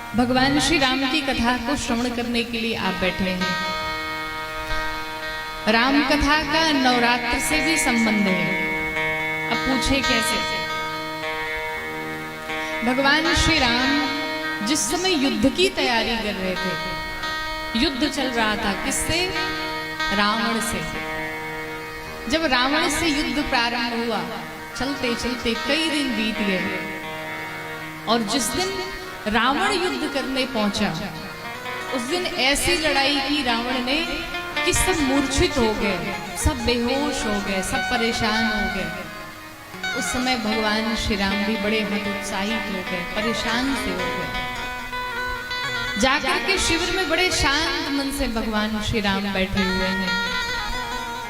भगवान श्री राम की कथा को श्रवण करने के लिए आप बैठे हैं। राम कथा का नवरात्र से भी संबंध है। अब पूछे कैसे? भगवान श्री राम जिस समय युद्ध की तैयारी कर रहे थे, युद्ध चल रहा था किससे? रावण से। जब रावण से युद्ध प्रारंभ हुआ, चलते चलते कई दिन बीत गए और जिस दिन रावण युद्ध करने पहुंचा, उस दिन ऐसी लड़ाई की रावण ने कि सब मूर्छित हो गए, सब बेहोश हो गए, सब परेशान हो गए। उस समय भगवान श्री राम भी बड़े हतोत्साहित हो गए, परेशान से हो गए। जाकर के शिविर में बड़े शांत मन से भगवान श्री राम बैठे हुए हैं।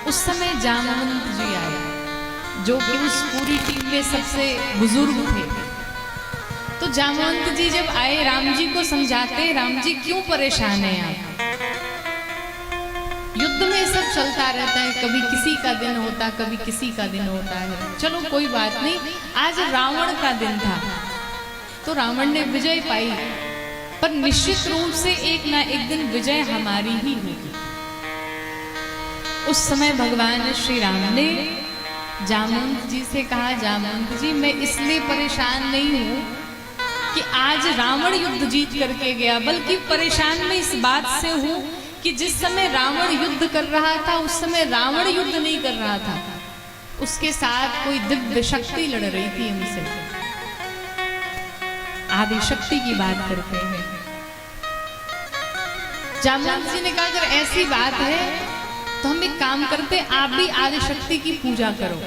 उस समय जामवंत जी आए, जो कि उस पूरी टीम में सबसे बुजुर्ग थे। तो जामवंत जी जब आए, राम जी को समझाते, राम जी क्यों परेशान हैं आप? युद्ध में सब चलता रहता है, कभी किसी का दिन होता, कभी किसी का दिन होता है। चलो कोई बात नहीं, आज रावण का दिन था तो रावण ने विजय पाई, पर निश्चित रूप से एक ना एक दिन विजय हमारी ही होगी। उस समय भगवान श्री राम ने जामवंत जी से कहा, जामवंत जी मैं इसलिए परेशान नहीं हूं कि आज रावण युद्ध जीत करके गया, बल्कि परेशान मैं इस बात से हूं कि जिस समय रावण युद्ध कर रहा था, उस समय रावण युद्ध नहीं कर रहा था, उसके साथ कोई दिव्य शक्ति लड़ रही थी हमसे। आदि शक्ति की बात करते हैं। जामवंत जी ने कहा अगर ऐसी बात है तो हम एक काम करते, आप भी आदि शक्ति की पूजा करो।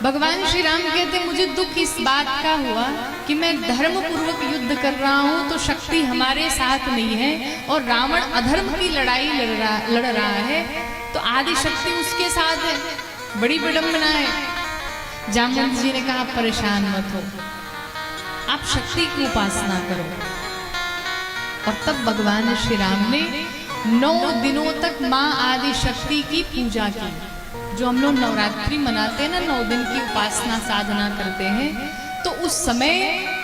भगवान श्री राम कहते मुझे दुख इस बात का हुआ कि मैं धर्म पूर्वक युद्ध कर रहा हूं तो शक्ति हमारे साथ नहीं है और रावण अधर्म की लड़ाई लड़ रहा है तो आदि शक्ति उसके साथ है, बड़ी विडंबना है। जामवंत जी ने कहा परेशान मत हो, आप शक्ति की उपासना करो। और तब भगवान श्री राम ने 9 दिनों तक मां आदि शक्ति की पूजा की। जो हम लोग नवरात्रि मनाते हैं ना, 9 दिन की उपासना साधना करते हैं, तो उस समय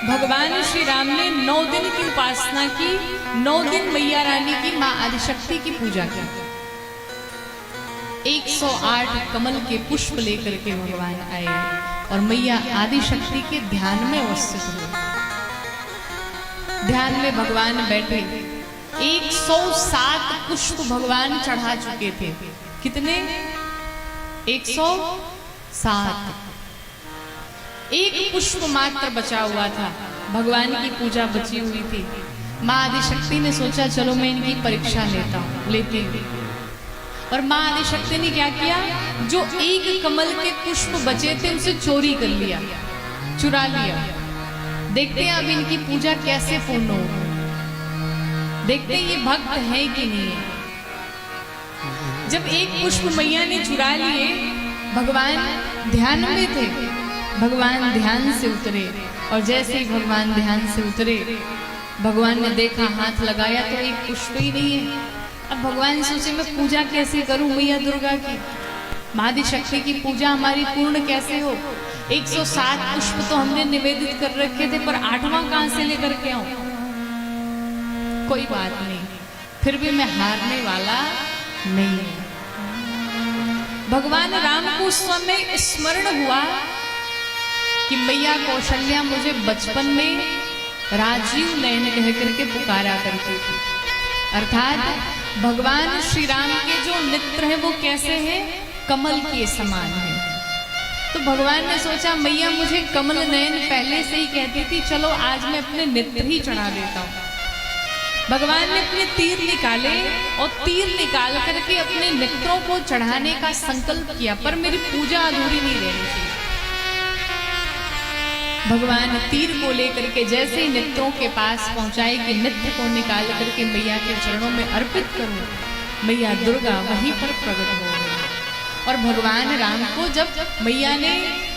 भगवान श्री राम ने 9 दिन की उपासना की, 9 दिन मैया रानी की, मां आदिशक्ति की पूजा की। 108 कमल के पुष्प लेकर के भगवान आए और मैया आदिशक्ति के ध्यान में अवस्थित हुए। ध्यान में भगवान बैठे, 107 पुष्प भगवान चढ़ा चुके थे। कितने? 107। एक पुष्प मात्र बचा हुआ था, भगवान की पूजा बची हुई थी। मां आदिशक्ति ने सोचा चलो मैं इनकी परीक्षा लेती हूँ। और मां आदिशक्ति ने क्या किया? जो एक कमल के पुष्प बचे थे उसे चोरी कर लिया, चुरा लिया। देखते हैं अब इनकी पूजा कैसे पूर्ण हो, देखते हैं ये भक्त है कि नहीं है। जब एक पुष्प मैया ने चुरा लिए, भगवान ध्यान में थे, भगवान ध्यान से उतरे और जैसे ही भगवान ध्यान से उतरे, भगवान ने देखा, हाथ लगाया तो एक पुष्प ही नहीं है। अब भगवान सोचे मैं पूजा कैसे करूं मैया दुर्गा की, आदिशक्ति की पूजा हमारी पूर्ण कैसे हो? 107 पुष्प तो हमने निवेदित कर रखे थे, पर 8वां कहां से लेकर के आऊं? कोई बात नहीं, फिर भी मैं हारने वाला नहीं। भगवान राम को उस समय स्मरण हुआ कि मैया कौशल्या मुझे बचपन में राजीव नयन कह करके पुकारा करती थी। अर्थात भगवान श्री राम के जो नेत्र हैं वो कैसे हैं? कमल के समान हैं। तो भगवान ने सोचा मैया मुझे कमल नयन पहले से ही कहती थी, चलो आज मैं अपने नेत्र ही चढ़ा देता हूँ। भगवान ने अपने तीर निकाले और तीर निकाल करके अपने नेत्रों को चढ़ाने का संकल्प किया, पर मेरी पूजा अधूरी नहीं रहनी चाहिए। भगवान तीर को लेकर के जैसे ही नेत्रों के पास पहुंचाए कि नेत्र को निकाल करके मैया के चरणों में अर्पित करूं, मैया दुर्गा वहीं पर प्रकट हो गई। और भगवान राम को जब मैया ने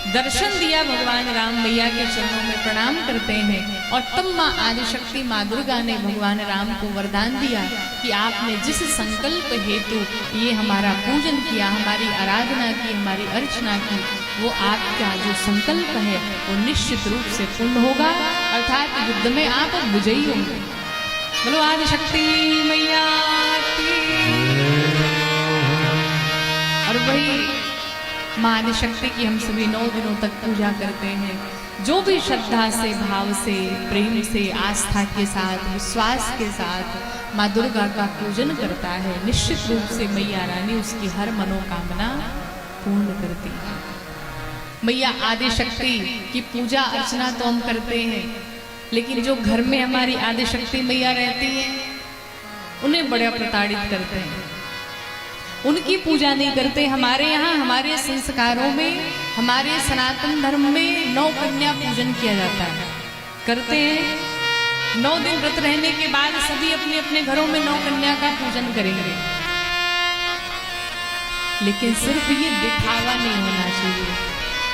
दर्शन दिया, भगवान राम मैया के चरणों में प्रणाम करते हैं और तब मां आदिशक्ति मां दुर्गा ने भगवान राम को वरदान दिया कि आपने जिस संकल्प हेतु ये हमारा पूजन किया, हमारी आराधना की, हमारी अर्चना की, वो आपका जो संकल्प है वो निश्चित रूप से पूर्ण होगा। अर्थात युद्ध में आप विजयी होंगे। बोलो आदिशक्ति मैया की। और वही मां आदिशक्ति की हम सभी 9 दिनों तक पूजा करते हैं। जो भी श्रद्धा से, भाव से, प्रेम से, आस्था के साथ, विश्वास के साथ माँ दुर्गा का पूजन करता है, निश्चित रूप से मैया रानी उसकी हर मनोकामना पूर्ण करती है। मैया आदिशक्ति की पूजा अर्चना तो हम करते हैं, लेकिन जो घर में हमारी आदिशक्ति मैया रहती है उन्हें बड़ा प्रताड़ित करते हैं, उनकी पूजा नहीं करते। हमारे यहाँ हमारे संस्कारों में, हमारे सनातन धर्म में 9 कन्या पूजन किया जाता है, करते हैं। 9 दिन व्रत रहने के बाद सभी अपने अपने घरों में 9 कन्या का पूजन करेंगे, लेकिन सिर्फ ये दिखावा नहीं होना चाहिए।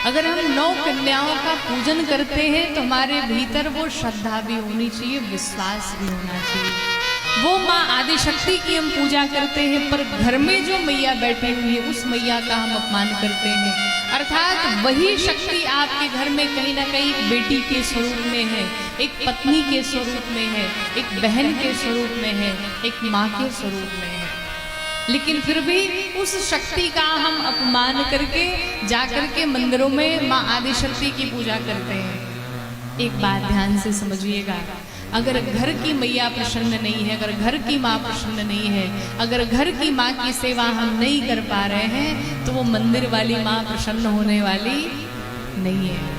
अगर हम 9 कन्याओं का पूजन करते हैं तो हमारे भीतर वो श्रद्धा भी होनी चाहिए, विश्वास भी होना चाहिए। वो माँ आदिशक्ति की हम पूजा करते हैं, पर घर में जो मैया बैठी हुई है उस मैया का हम अपमान करते हैं। अर्थात वही शक्ति आपके घर में कहीं ना कहीं एक बेटी के स्वरूप में है, एक पत्नी के स्वरूप में है, एक बहन के स्वरूप में है, एक माँ के स्वरूप में है, लेकिन फिर भी उस शक्ति का हम अपमान करके जाकर के मंदिरों में माँ आदिशक्ति की पूजा करते हैं। एक बात ध्यान से समझिएगा, अगर घर की मैया प्रसन्न नहीं है, अगर घर की माँ प्रसन्न नहीं है, अगर घर की माँ की सेवा हम नहीं कर पा रहे हैं, तो वो मंदिर वाली माँ प्रसन्न होने वाली नहीं है।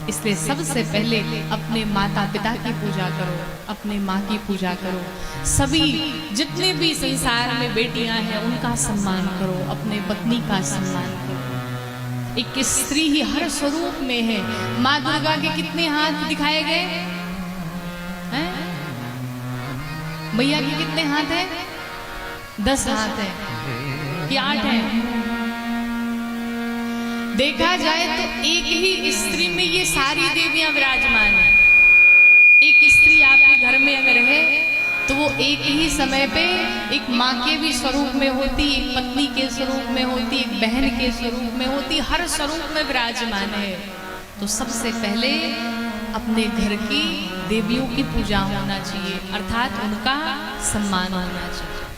इसलिए सबसे पहले अपने माता पिता की पूजा करो, अपने माँ की पूजा करो। सभी जितने भी संसार में बेटियां हैं उनका सम्मान करो, अपने पत्नी का सम्मान करो। एक स्त्री ही हर स्वरूप में है। माँ दुर्गा के कितने हाथ दिखाए गए हैं? मैया के कितने हाथ हैं? 10 हाथ हैं कि 8 हैं? देखा जाए तो एक ही स्त्री में ये सारी देवियां विराजमान हैं। एक स्त्री आपके घर में अगर है तो वो एक ही समय पे एक माँ के भी स्वरूप में होती, एक पत्नी के स्वरूप में होती, एक बहन के स्वरूप में होती, हर स्वरूप में विराजमान है। तो सबसे पहले अपने घर की देवियों की पूजा होना चाहिए, अर्थात उनका सम्मान होना चाहिए।